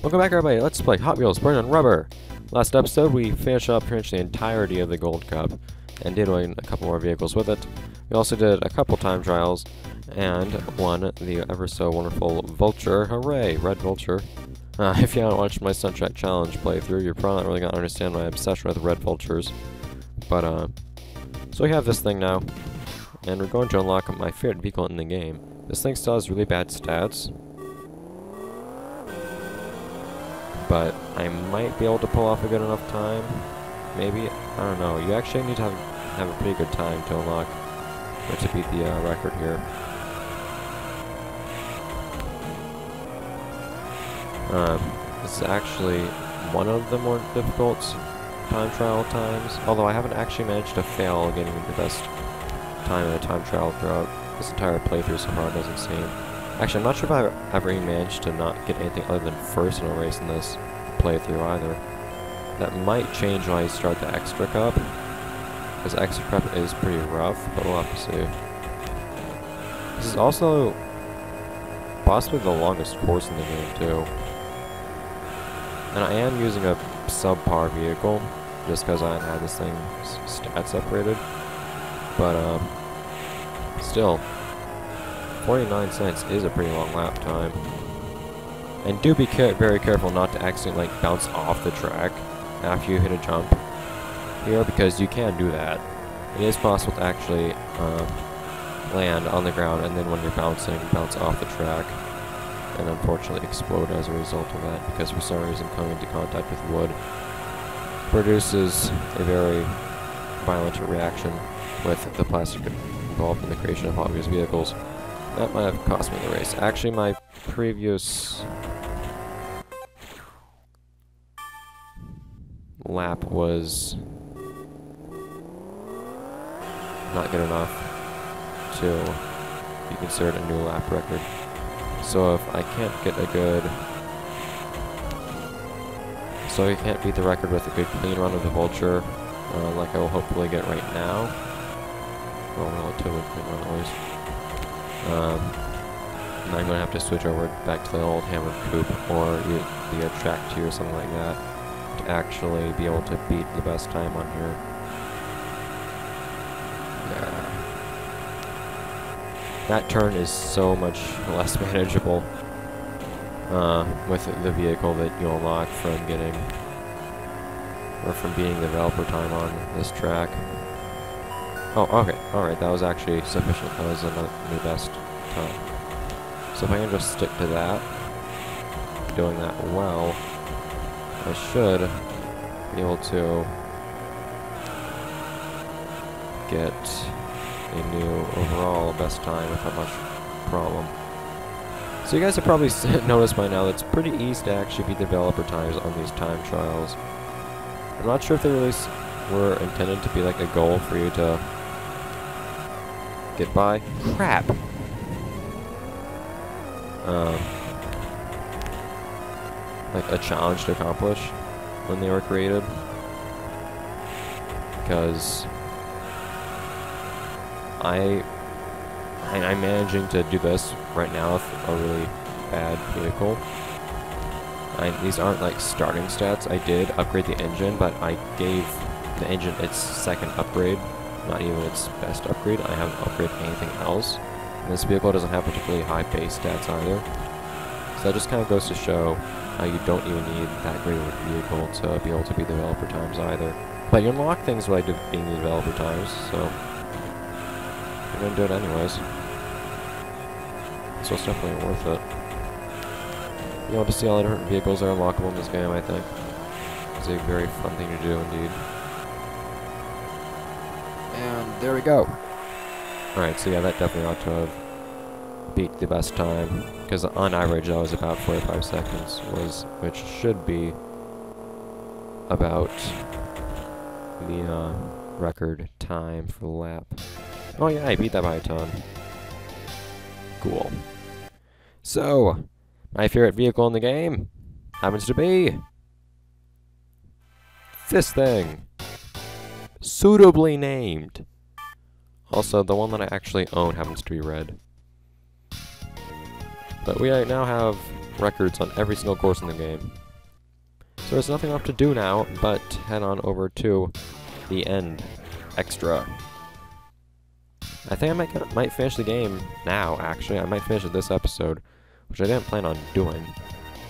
Welcome back, everybody. Let's play Hot Wheels Burnin Rubber. Last episode, we finished up pretty much the entirety of the Gold Cup and did win a couple more vehicles with it. We also did a couple time trials and won the ever so wonderful Vulture. Hooray! Red Vulture. If you haven't watched my Suntrack Challenge playthrough, you're probably not really going to understand my obsession with red vultures. But, so we have this thing now, and we're going to unlock my favorite vehicle in the game. This thing still has really bad stats, but I might be able to pull off a good enough time. Maybe, I don't know. You actually need to have a pretty good time to unlock, or to beat the record here. This is actually one of the more difficult time trial times, although I haven't actually managed to fail getting the best time in a time trial throughout this entire playthrough so far, it doesn't seem. Actually, I'm not sure if I've ever even managed to not get anything other than first in a race in this playthrough either. That might change when I start the Extra Cup, because Extra Cup is pretty rough, but we'll have to see. This is also possibly the longest course in the game, too. And I am using a subpar vehicle, just because I had this thing stats upgraded. But, still, 49 cents is a pretty long lap time. And do be very careful not to accidentally bounce off the track after you hit a jump here, because you can do that. It is possible to actually land on the ground and then when you're bouncing, bounce off the track and unfortunately explode as a result of that, because for some reason coming into contact with wood produces a very violent reaction with the plastic involved in the creation of Hot Wheels vehicles. That might have cost me the race. Actually, my previous lap was not good enough to be considered a new lap record. So if I can't get a good... So I can't beat the record with a good clean run of the Vulture, like I will hopefully get right now. Well, relatively clean run at least. And I'm going to have to switch over back to the old hammered coupe or the track 2 or something like that to actually be able to beat the best time on here. Yeah. That turn is so much less manageable with the vehicle that you unlock from getting, or from beating the developer time on this track. Oh, okay, alright, that was actually sufficient. That was the best time. So if I can just stick to that, doing that well, I should be able to get a new overall best time without much problem. So you guys have probably noticed by now that it's pretty easy to actually beat developer times on these time trials. I'm not sure if they really were intended to be like a goal for you to get by. Crap! Like a challenge to accomplish when they were created. Because I'm managing to do this right now with a really bad vehicle. These aren't like starting stats. I did upgrade the engine, but I gave the engine its second upgrade, not even its best upgrade. I haven't upgraded anything else. And this vehicle doesn't have particularly high base stats either. So that just kind of goes to show how you don't even need that great of a vehicle to be able to beat developer times either. But you unlock things by beating the developer times, so you're going to do it anyways. So it's definitely worth it. You want to see all the different vehicles that are unlockable in this game, I think. It's a very fun thing to do indeed. And there we go. Alright, so yeah, that definitely ought to have beat the best time, because on average that was about 45 seconds, which should be about the record time for the lap. Oh yeah, I beat that by a ton. Cool. So, my favorite vehicle in the game happens to be this thing. Suitably named. Also, the one that I actually own happens to be red. But we now have records on every single course in the game. So there's nothing left to do now but head on over to the end extra. I think I might finish the game now, actually. I might finish it this episode, which I didn't plan on doing.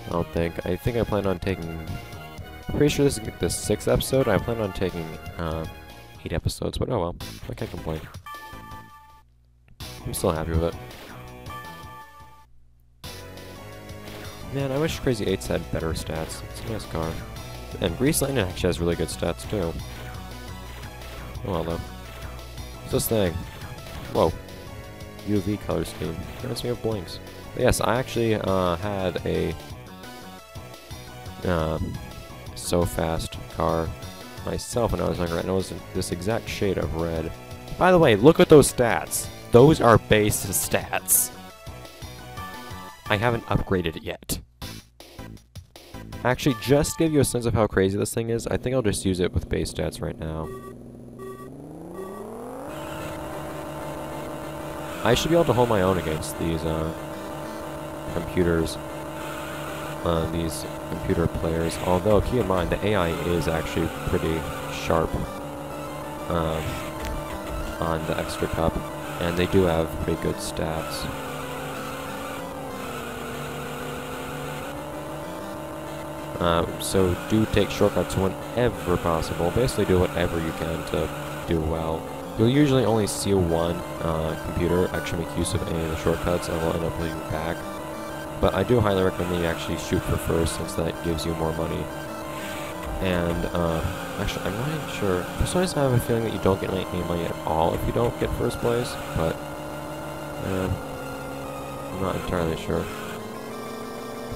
I don't think. I think I plan on taking... I'm pretty sure this is the 6th episode. I plan on taking 8 episodes, but oh well. I can't complain. I'm still happy with it. Man, I wish Crazy 8s had better stats. It's a nice car. And Grease Lightning actually has really good stats, too. Oh well, though. What's this thing? Whoa. UV color scheme. Reminds me of Blinks. But yes, I actually had a So Fast car myself when I was younger, and it was this exact shade of red. By the way, look at those stats. Those are base stats. I haven't upgraded it yet. Actually, just to give you a sense of how crazy this thing is, I think I'll just use it with base stats right now. I should be able to hold my own against these computers, these computer players. Although, keep in mind, the AI is actually pretty sharp on the Extra Cup, and they do have pretty good stats. So do take shortcuts whenever possible. Basically do whatever you can to do well. You'll usually only see one computer actually make use of any of the shortcuts, and will end up leaving back. But I do highly recommend that you actually shoot for first, since that gives you more money. And actually, I'm not even sure. For some reason, I have a feeling that you don't get any money at all if you don't get first place. But I'm not entirely sure.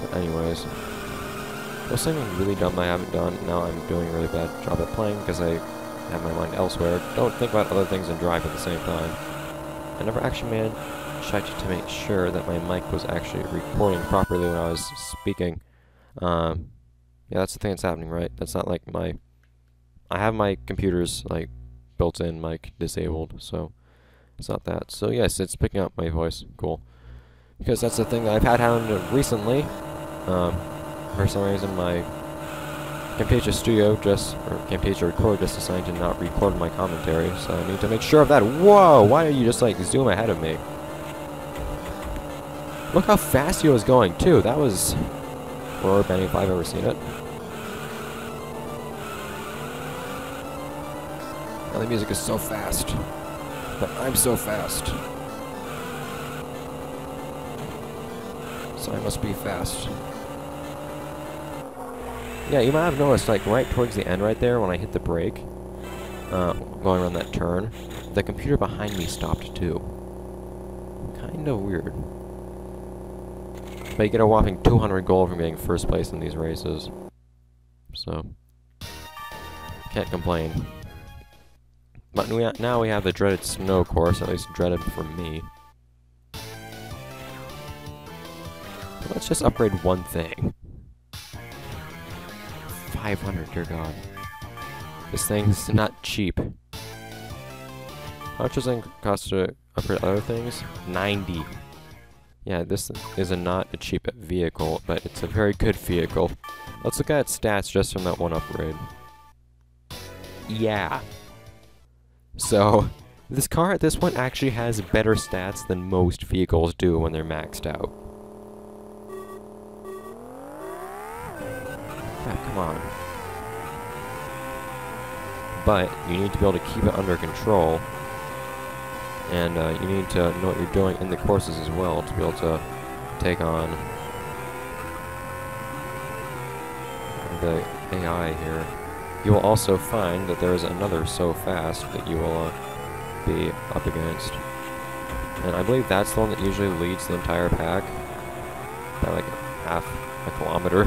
But anyways. Well, something really dumb I haven't done. Now I'm doing a really bad job at playing because I have my mind elsewhere. Don't think about other things and drive at the same time. I never actually managed to make sure that my mic was actually recording properly when I was speaking. Yeah, that's the thing that's happening, right? That's not like my... I have my computer's, like, built-in mic disabled, so it's not that. So yes, it's picking up my voice. Cool. Because that's the thing that I've had happen recently. For some reason, my Camtasia Studio or Camtasia Record just decided to not record my commentary, so I need to make sure of that. Whoa! Why did you just, like, zoom ahead of me? Look how fast he was going, too. That was roar bending if I've ever seen it. Now the music is so fast, but I'm so fast. So I must be fast. Yeah, you might have noticed, like, right towards the end right there, when I hit the brake, going around that turn, the computer behind me stopped too. Kind of weird. But you get a whopping 200 gold from getting first place in these races. So, can't complain. But now we have the dreaded snow course, at least dreaded for me. So let's just upgrade one thing. 500, dear God. This thing's not cheap. How much does it cost to upgrade other things? 90. Yeah, this is not a cheap vehicle, but it's a very good vehicle. Let's look at its stats just from that one upgrade. Yeah. So, this car at this point actually has better stats than most vehicles do when they're maxed out. Come on. But you need to be able to keep it under control, and you need to know what you're doing in the courses as well to be able to take on the AI here. You will also find that there is another So Fast that you will be up against, and I believe that's the one that usually leads the entire pack by like half a kilometer.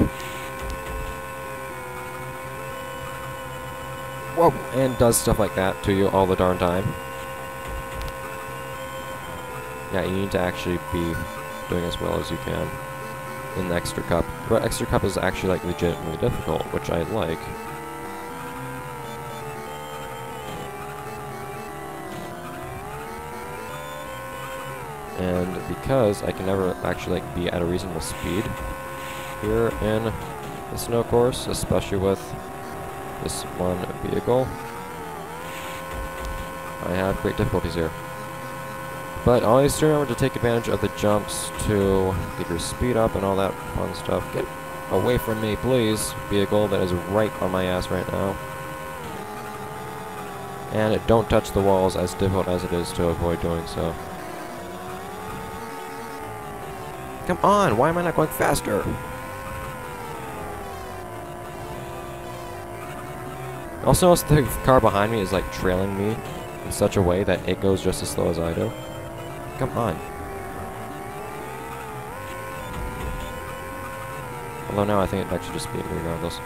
Whoa, and does stuff like that to you all the darn time. Yeah, you need to actually be doing as well as you can in the Extra Cup. But Extra Cup is actually like legitimately difficult, which I like. And because I can never actually like be at a reasonable speed, here in the snow course, especially with this one vehicle. I have great difficulties here. But always do remember to take advantage of the jumps to get your speed up and all that fun stuff. Get away from me, please, vehicle that is right on my ass right now. And don't touch the walls, as difficult as it is to avoid doing so. Come on, why am I not going faster? Also notice the car behind me is like trailing me in such a way that it goes just as slow as I do. Come on. Although now I think it actually just beat me regardless.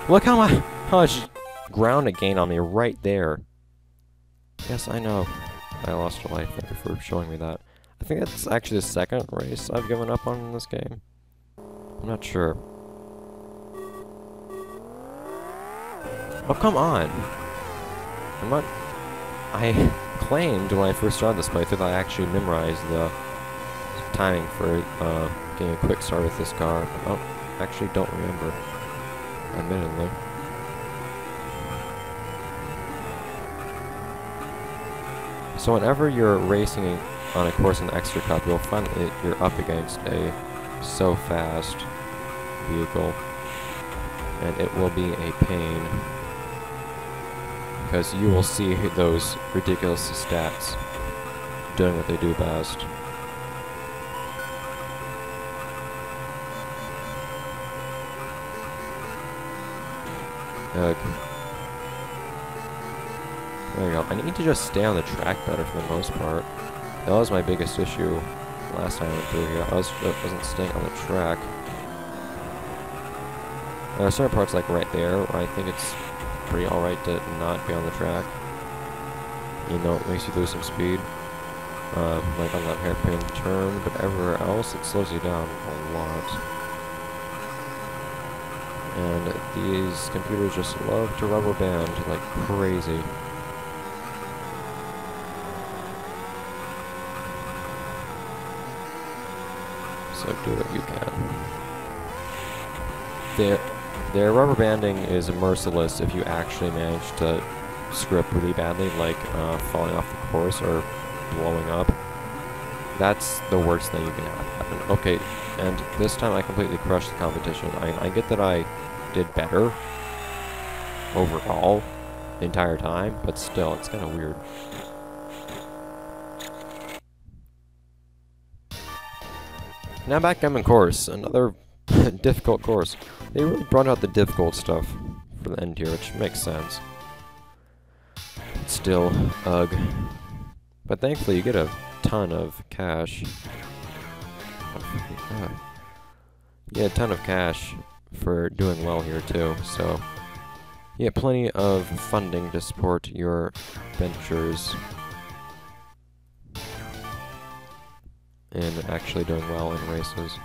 Look how much ground it gained on me right there. Yes, I know. I lost a life. Thank you for showing me that. I think that's actually the second race I've given up on in this game. I'm not sure. Oh, come on! I claimed when I first started this playthrough that I actually memorized the timing for getting a quick start with this car. I actually don't remember, admittedly. So whenever you're racing on a course in Extra Cup, you'll find that you're up against a so fast vehicle, and it will be a pain. Because you will see those ridiculous stats doing what they do best. Ugh. There we go. I need to just stay on the track better for the most part. That was my biggest issue last time I went through here. I wasn't staying on the track. There are certain parts like right there where I think it's pretty alright to not be on the track. You know, it makes you lose some speed. Like on that hairpin turn, but everywhere else it slows you down a lot. And these computers just love to rubber band like crazy. So do what you can. Their rubber banding is merciless if you actually manage to screw up really badly, like falling off the course or blowing up. That's the worst thing you can have happen. Okay, and this time I completely crushed the competition. I get that I did better overall the entire time, but still, it's kind of weird. Now back I'm in course, another difficult course. They really brought out the difficult stuff for the end here, which makes sense. But still, ugh. But thankfully you get a ton of cash. You get a ton of cash for doing well here too, so you get plenty of funding to support your ventures in actually doing well in races.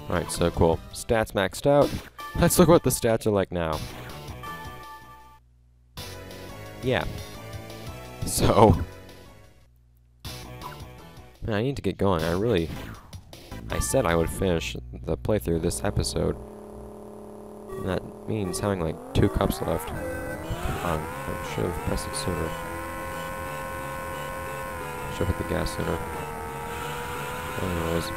Alright, so cool. Stats maxed out. Let's look what the stats are like now. Yeah. So, man, I need to get going. I said I would finish the playthrough this episode. And that means having like 2 cups left. Come on, I should have pressed it sooner. Should have hit the gas sooner. Anyways.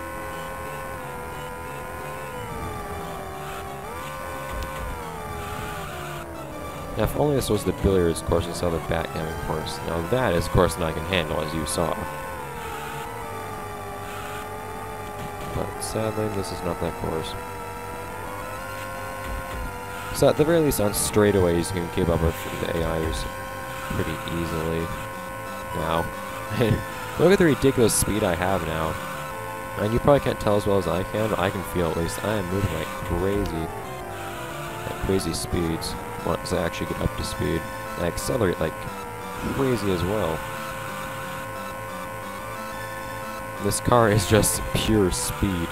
Now, if only this was the billiards course instead of the backgammon course. Now that is a course that I can handle, as you saw. But sadly, this is not that course. So at the very least, on straightaways, you can keep up with the AIs pretty easily. Now, look at the ridiculous speed I have now. And you probably can't tell as well as I can, but I can feel at least I am moving like crazy. At crazy speeds. Once I actually get up to speed, I accelerate like crazy as well. This car is just pure speed.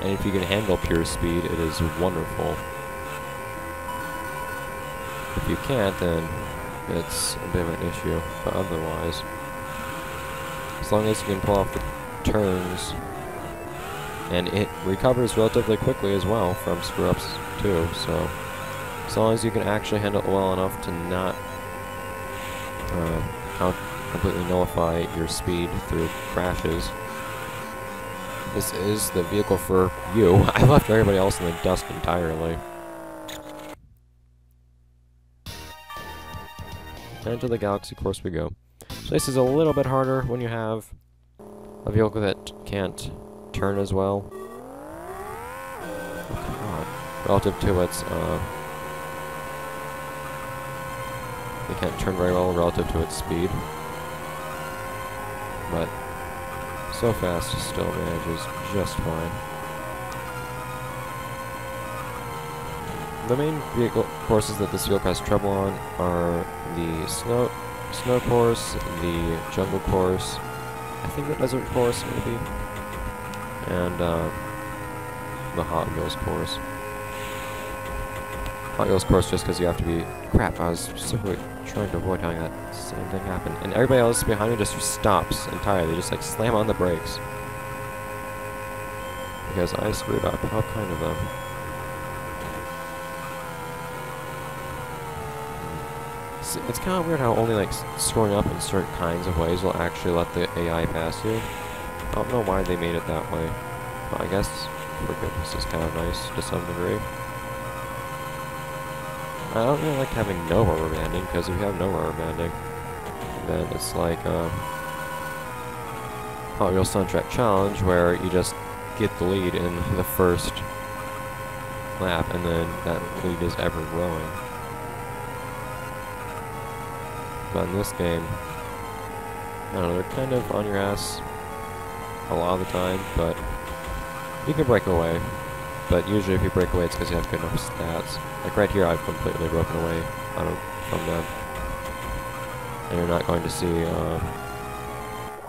And if you can handle pure speed, it is wonderful. If you can't, then it's a bit of an issue. But otherwise, as long as you can pull off the turns, and it recovers relatively quickly as well from screw-ups too, so as long as you can actually handle it well enough to not completely nullify your speed through crashes, this is the vehicle for you. I left everybody else in the dust entirely. And to the Galaxy course we go. So this is a little bit harder when you have a vehicle that can't turn as well. Oh, God. Relative to its, it can't turn very well relative to its speed. But so fast, it still manages just fine. The main vehicle courses that this vehicle has trouble on are the snow course, the jungle course, I think the desert course maybe, and the Hot Wheels course. Hot Wheels course just because you have to be... Crap, I was specifically trying to avoid having that same thing happen. And everybody else behind me just stops entirely, just like slam on the brakes. Because I screwed up. How kind of them. It's kind of weird how only like screwing up in certain kinds of ways will actually let the AI pass you. I don't know why they made it that way. But I guess forgiveness is kind of nice to some degree. I don't really like having no rubber banding, because if you have no rubber banding, then it's like Hot Wheels Soundtrack Challenge, where you just get the lead in the first lap, and then that lead is ever growing. But in this game, I don't know, they're kind of on your ass a lot of the time, but you can break away. But usually if you break away, it's because you have good enough stats. Like right here, I've completely broken away from them. And you're not going to see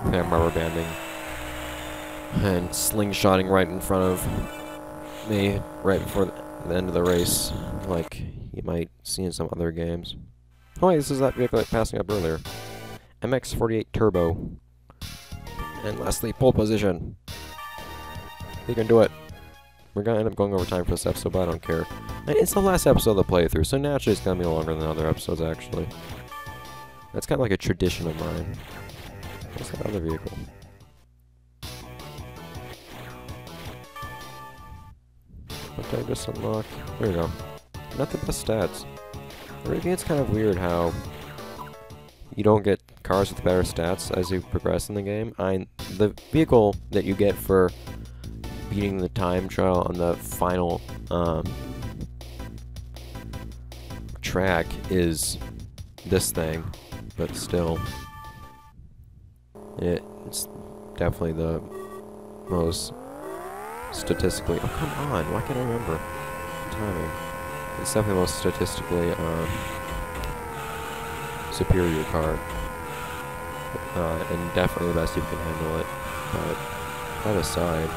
them rubber banding and slingshotting right in front of me right before the end of the race, like you might see in some other games. Oh wait, this is that vehicle like passing up earlier. MX-48 Turbo. And lastly, pole position. You can do it. We're gonna end up going over time for this episode, but I don't care. It's the last episode of the playthrough, so naturally it's gonna be longer than other episodes, actually. That's kind of like a tradition of mine. What's that other vehicle? What did I just unlock? There we go. Not the best stats. I really think it's kind of weird how you don't get cars with better stats as you progress in the game. The vehicle that you get for beating the time trial on the final track is this thing, but still, it's definitely the most statistically... Oh, come on, why can't I remember timing? It's definitely the most statistically superior car, and definitely the best you can handle it. But that aside,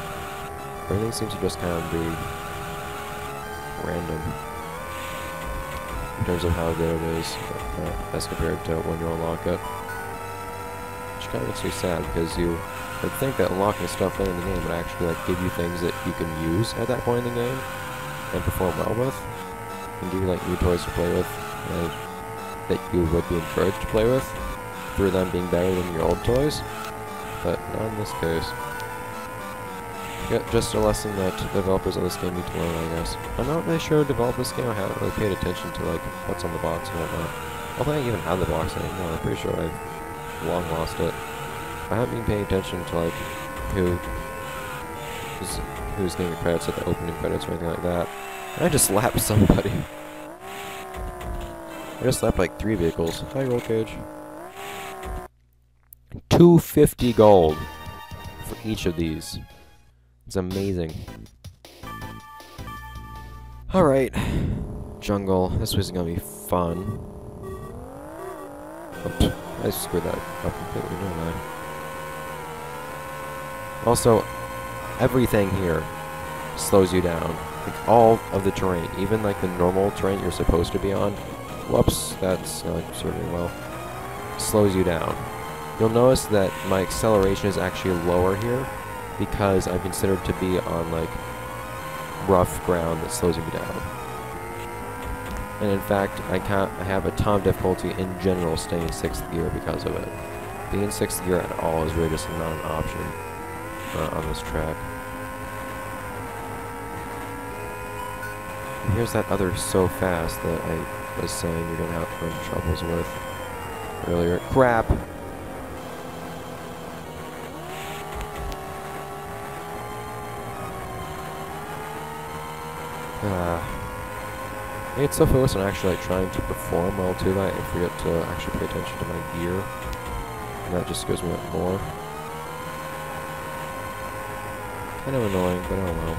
everything seems to just kind of be random in terms of how good it is as compared to when you unlock it. Which kind of makes me sad, because you would think that unlocking stuff in the game would actually like give you things that you can use at that point in the game and perform well with, and give you like new toys to play with that you would be encouraged to play with through them being better than your old toys. But not in this case. Yeah, just a lesson that developers of this game need to learn, I guess. I'm not really sure who developed this game. I haven't really paid attention to like what's on the box and whatnot. I don't think I even have the box anymore. I'm pretty sure I've long lost it. I haven't been paying attention to like who's getting the credits at the opening credits or anything like that. I just slapped somebody. I just slapped like 3 vehicles. Hi, roll cage. 250 gold for each of these. It's amazing. Alright. Jungle. This was gonna be fun. Oops. I screwed that up completely, didn't I? Also, everything here slows you down. Like, all of the terrain, even like the normal terrain you're supposed to be on, Whoops, that's not serving well. Slows you down. You'll notice that my acceleration is actually lower here because I'm considered to be on like rough ground that slows me down. And in fact, I have a ton of difficulty in general staying in 6th gear because of it. Being in 6th gear at all is really just not an option on this track. And here's that other so fast that I was saying you're gonna have to run troubles with earlier. Crap! I get so focused on actually like trying to perform well too that I forget to actually pay attention to my gear, and that just gives me up more. Kind of annoying, but oh well.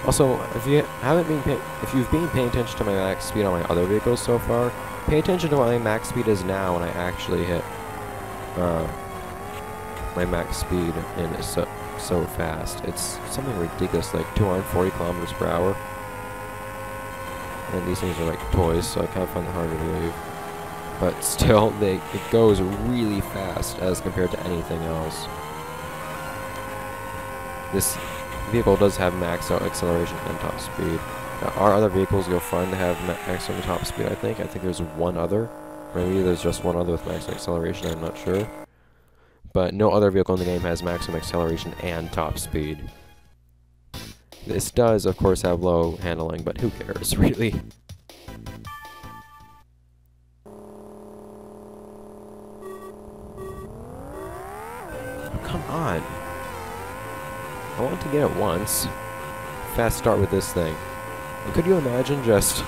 Also, if you've been paying attention to my max speed on my other vehicles so far, pay attention to what my max speed is now when I actually hit my max speed and so fast. It's something ridiculous, like 240 kilometers per hour. And these things are like toys, so I kind of find it hard to believe. But still, it goes really fast as compared to anything else. This vehicle does have maxed out acceleration and top speed. There are other vehicles you'll find that have maxed out and top speed, I think. I think there's one other. Maybe there's just one other with maxed acceleration, I'm not sure. But no other vehicle in the game has maximum acceleration and top speed. This does, of course, have low handling, but who cares, really? Oh, come on. I want to get it once. Fast start with this thing. And could you imagine just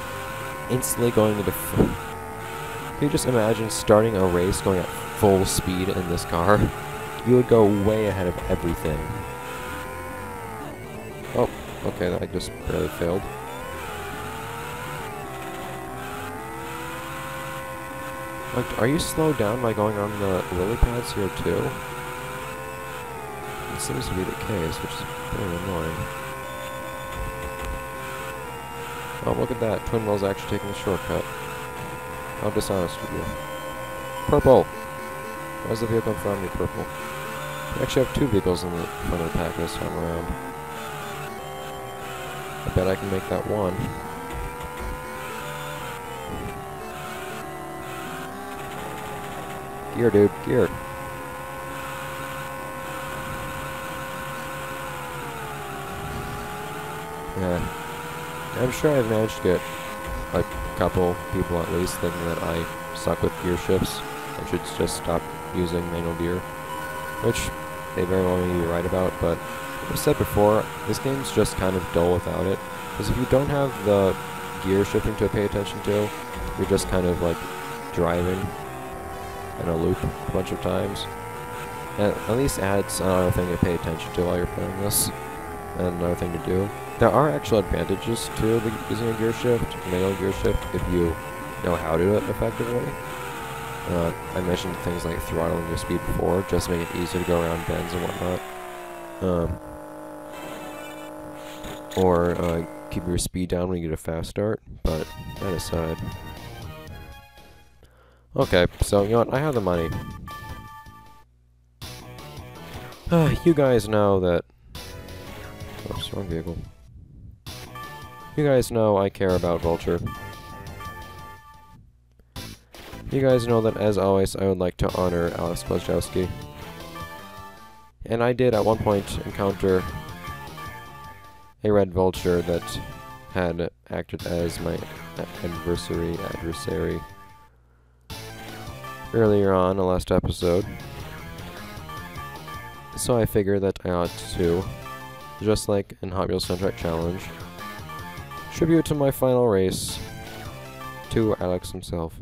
instantly going into... Could you just imagine starting a race going at full speed in this car? You would go way ahead of everything. Oh, okay, that just barely failed. Like, are you slowed down by going on the lily pads here too? It seems to be the case, which is very annoying. Oh, look at that. Twin Well's actually taking the shortcut. How dishonest of you. Purple! Why's the vehicle in front of me purple? We actually have two vehicles in the front of the pack this time around. I bet I can make that one. Gear, dude. Gear. Yeah. I'm sure I've managed to get a couple people at least thinking that I suck with gear shifts. I should just stop using manual gear. Which they very well may be right about, but like I said before, this game's just kind of dull without it. Because if you don't have the gear shifting to pay attention to, you're just kind of like driving in a loop a bunch of times. And at least adds another thing to pay attention to while you're playing this, and another thing to do. There are actual advantages to using a gear shift, manual gear shift, if you know how to do it effectively. I mentioned things like throttling your speed before, just to make it easier to go around bends and whatnot. Or keep your speed down when you get a fast start, but that aside. Okay, so you know what, I have the money. You guys know that... Oops, wrong vehicle. You guys know I care about Vulture. You guys know that, as always, I would like to honor Alex Blazkowski. And I did, at one point, encounter a red vulture that had acted as my adversary earlier on, the last episode. So I figured that I ought to, just like in Hot Wheels Soundtrack Challenge, tribute to my final race to Alex himself.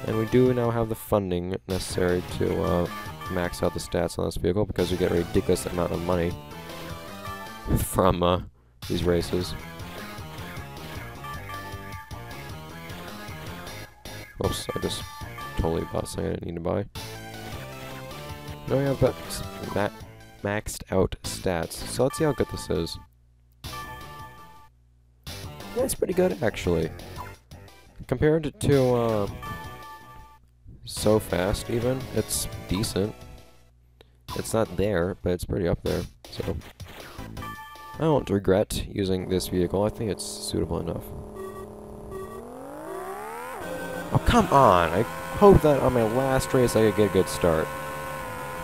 And we do now have the funding necessary to max out the stats on this vehicle because we get a ridiculous amount of money from these races. Oops, I just totally bought something I didn't need to buy. Now we have maxed out stats, so let's see how good this is. That's pretty good, actually. Compared to, So Fast, even, it's decent. It's not there, but it's pretty up there, so... I don't regret using this vehicle. I think it's suitable enough. Oh, come on! I hope that on my last race I could get a good start.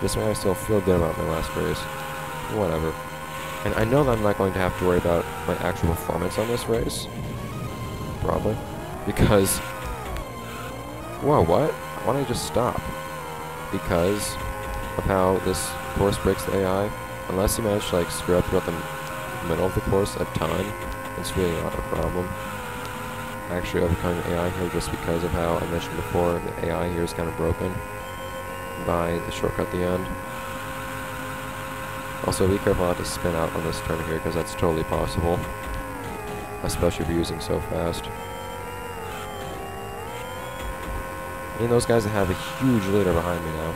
This way I still feel good about my last race. Whatever. And I know that I'm not going to have to worry about my actual performance on this race. Probably. Because... Whoa, what? Why don't I just stop? Because of how this course breaks the AI. Unless you manage to, like, screw up throughout the middle of the course a ton, it's really not a problem. Actually overcoming AI here just because of how I mentioned before, the AI here is kind of broken by the shortcut at the end. Also, be careful not to spin out on this turn here, because that's totally possible. Especially if you're using So Fast. I mean, those guys have a huge leader behind me now.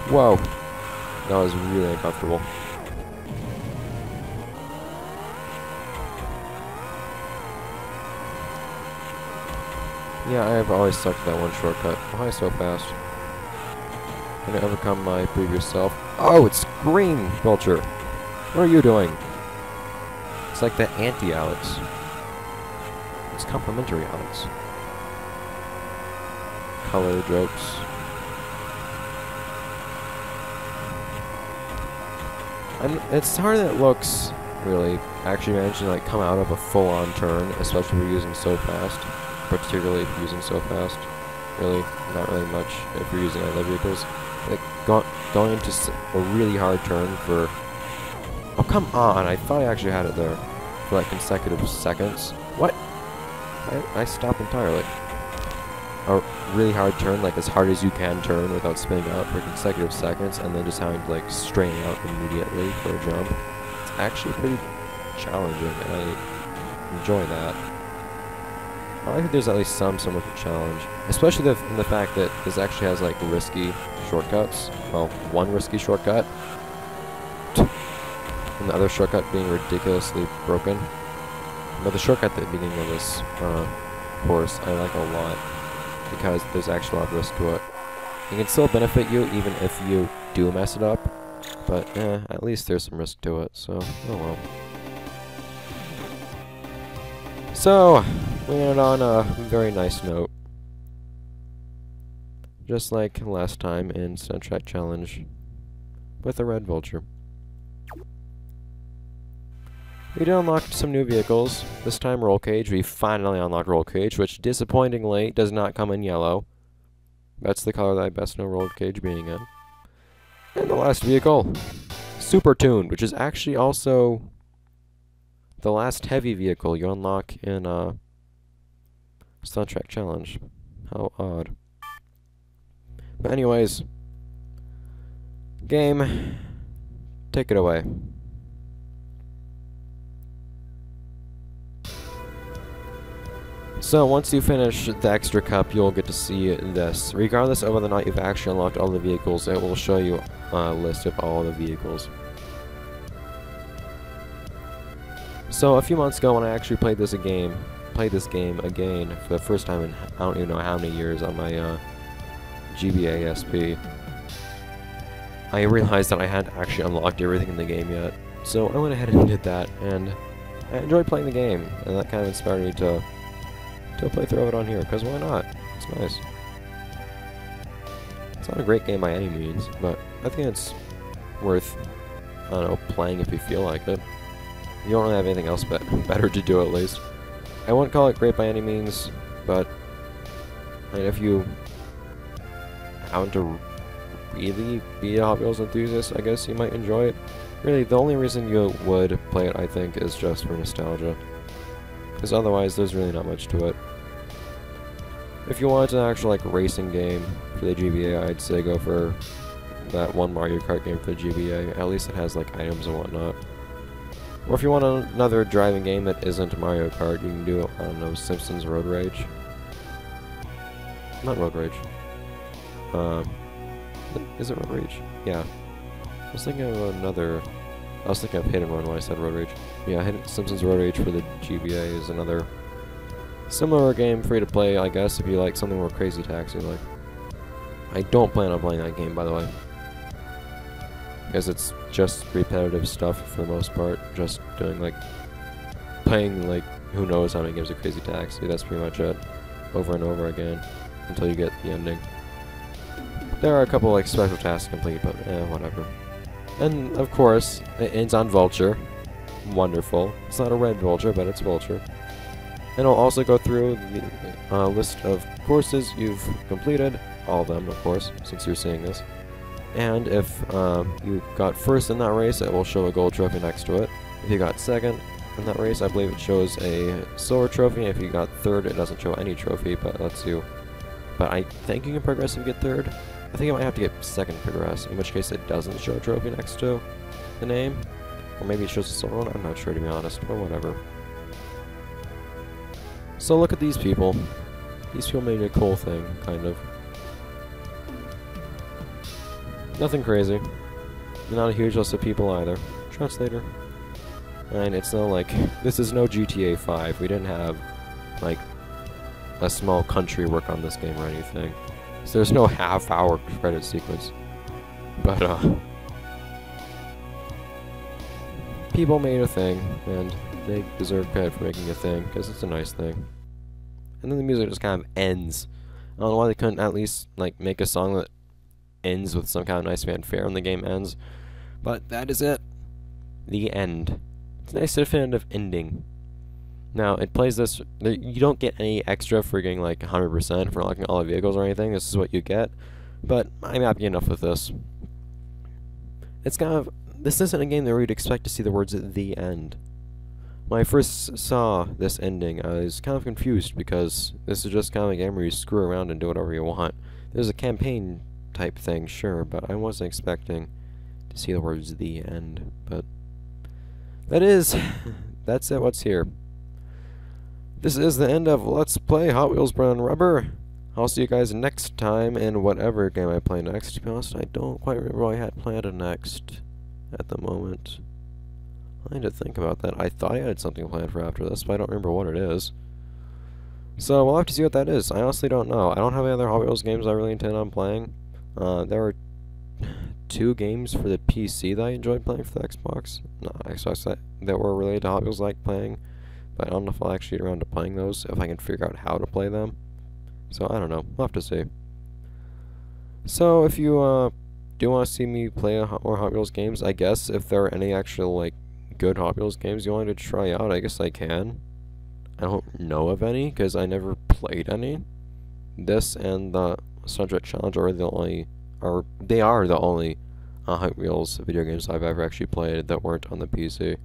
Whoa! That was really uncomfortable. Yeah, I've always sucked at that one shortcut. Why so fast? Can I overcome my previous self? Oh, it's green, Vulture! What are you doing? It's like the anti-Alex. It's complimentary Alex. Color jokes. And it's hard that it looks, really, actually managing to, like, come out of a full-on turn, especially if you're using So Fast. Particularly if you're using So Fast. Really, not really much if you're using other vehicles. Like, going into a really hard turn for... Oh, come on! I thought I actually had it there. For, like, consecutive seconds. What? I stopped entirely. A really hard turn, like as hard as you can turn without spinning out for consecutive seconds, and then just having to, like, straighten out immediately for a jump. It's actually pretty challenging, and I enjoy that. I think there's at least some somewhat of a challenge, especially in the fact that this actually has, like, risky shortcuts. Well, one risky shortcut, and the other shortcut being ridiculously broken. But the shortcut at the beginning of this course I like a lot, because there's actually a lot of risk to it. It can still benefit you even if you do mess it up, but at least there's some risk to it, so oh well. So, we ended on a very nice note. Just like last time in Soundtrack Challenge with a Red Vulture. We did unlock some new vehicles. This time Roll Cage. We finally unlocked Roll Cage, which disappointingly does not come in yellow. That's the color that I best know Roll Cage being in. And the last vehicle, Super Tuned, which is actually also the last heavy vehicle you unlock in Soundtrack Challenge. How odd. But anyways, game, take it away. So, once you finish the extra cup, you'll get to see this. Regardless of whether or not you've actually unlocked all the vehicles, it will show you a list of all the vehicles. So, a few months ago when I actually played this game again for the first time in I don't even know how many years on my GBA SP, I realized that I hadn't actually unlocked everything in the game yet. So, I went ahead and did that, and I enjoyed playing the game, and that kind of inspired me to play through of it on here, because why not? It's nice. It's not a great game by any means, but I think it's worth, I don't know, playing if you feel like it. You don't really have anything else better to do, at least. I wouldn't call it great by any means, but I mean, if you happen to really be a Hot Wheels enthusiast, I guess you might enjoy it. Really, the only reason you would play it, I think, is just for nostalgia. Because otherwise, there's really not much to it. If you want an actual, like, racing game for the GBA, I'd say go for that one Mario Kart game for the GBA. At least it has, like, items and whatnot. Or if you want another driving game that isn't Mario Kart, you can do, I don't know, Simpsons Road Rage. Not Road Rage. Is it Road Rage? Yeah. I was thinking of another I was thinking of Hit and Run when I said Road Rage. Yeah, Simpsons Road Rage for the GBA is another similar game, free to play, I guess, if you like something more Crazy Taxi like. I don't plan on playing that game, by the way, because it's just repetitive stuff for the most part. Just doing like playing like who knows how many games of Crazy Taxi. That's pretty much it, over and over again until you get the ending. There are a couple like special tasks to complete, but whatever. And of course, it ends on Vulture. Wonderful. It's not a red Vulture, but it's Vulture. And I'll also go through the list of courses you've completed, all of them, of course, since you're seeing this. And if you got first in that race, it will show a gold trophy next to it. If you got second in that race, I believe it shows a silver trophy. If you got third, it doesn't show any trophy, but it lets you. But I think you can progress if you get third. I think you might have to get second progress, in which case it doesn't show a trophy next to the name. Or maybe it shows a silver one, I'm not sure to be honest, but whatever. So look at these people. These people made a cool thing, kind of. Nothing crazy. Not a huge list of people either. Translator. And it's not like, this is no GTA 5. We didn't have, like, a small country work on this game or anything. So there's no half-hour credit sequence. But, people made a thing, and they deserve credit for making a thing, because it's a nice thing. And then the music just kind of ends. I don't know why they couldn't at least, like, make a song that ends with some kind of nice fanfare when the game ends. But that is it. The end. It's a nice definitive ending. Now, it plays this, you don't get any extra for getting like 100% for unlocking all the vehicles or anything, this is what you get, but I'm happy enough with this. It's kind of, this isn't a game that we'd expect to see the words at the end. When I first saw this ending, I was kind of confused because this is just kind of a game where you screw around and do whatever you want. There's a campaign type thing, sure, but I wasn't expecting to see the words the end, but that's it, what's here. This is the end of Let's Play Hot Wheels Burnin Rubber. I'll see you guys next time in whatever game I play next. To be honest, I don't quite remember what I had planned next at the moment. I need to think about that. I thought I had something planned for after this, but I don't remember what it is. So we'll have to see what that is. I honestly don't know. I don't have any other Hot Wheels games I really intend on playing. There were 2 games for the PC that I enjoyed playing for the Xbox. No, Xbox that were related to Hot Wheels I like playing. But I don't know if I'll actually get around to playing those, if I can figure out how to play them. So, I don't know. We'll have to see. So, if you do want to see me play more Hot Wheels games, I guess if there are any actual, like, good Hot Wheels games you wanted to try out, I guess I can. I don't know of any, because I never played any. This and the Sunset Challenge are the only, they are the only Hot Wheels video games I've ever actually played that weren't on the PC.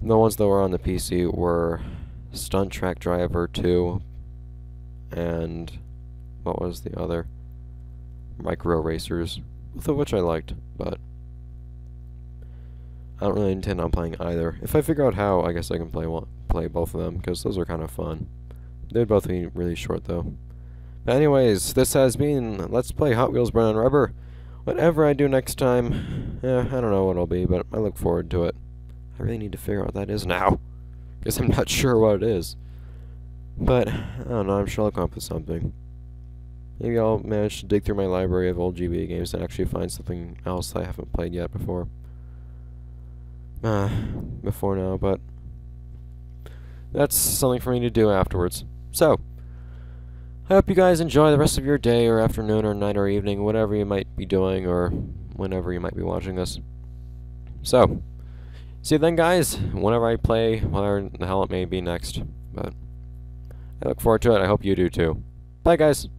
The ones that were on the PC were Stunt Track Driver 2, and what was the other? Micro Racers, both of which I liked, but I don't really intend on playing either. If I figure out how, I guess I can play both of them, because those are kind of fun. They'd both be really short, though. But anyways, this has been Let's Play Hot Wheels Burnin Rubber. Whatever I do next time, I don't know what it'll be, but I look forward to it. I really need to figure out what that is now, because I'm not sure what it is. But, I don't know, I'm sure I'll come up with something. Maybe I'll manage to dig through my library of old GBA games and actually find something else I haven't played yet before. Before now, but that's something for me to do afterwards. So, I hope you guys enjoy the rest of your day or afternoon or night or evening, whatever you might be doing or whenever you might be watching this. So, see you then, guys, whenever I play, whatever the hell it may be next. But I look forward to it. I hope you do too. Bye, guys.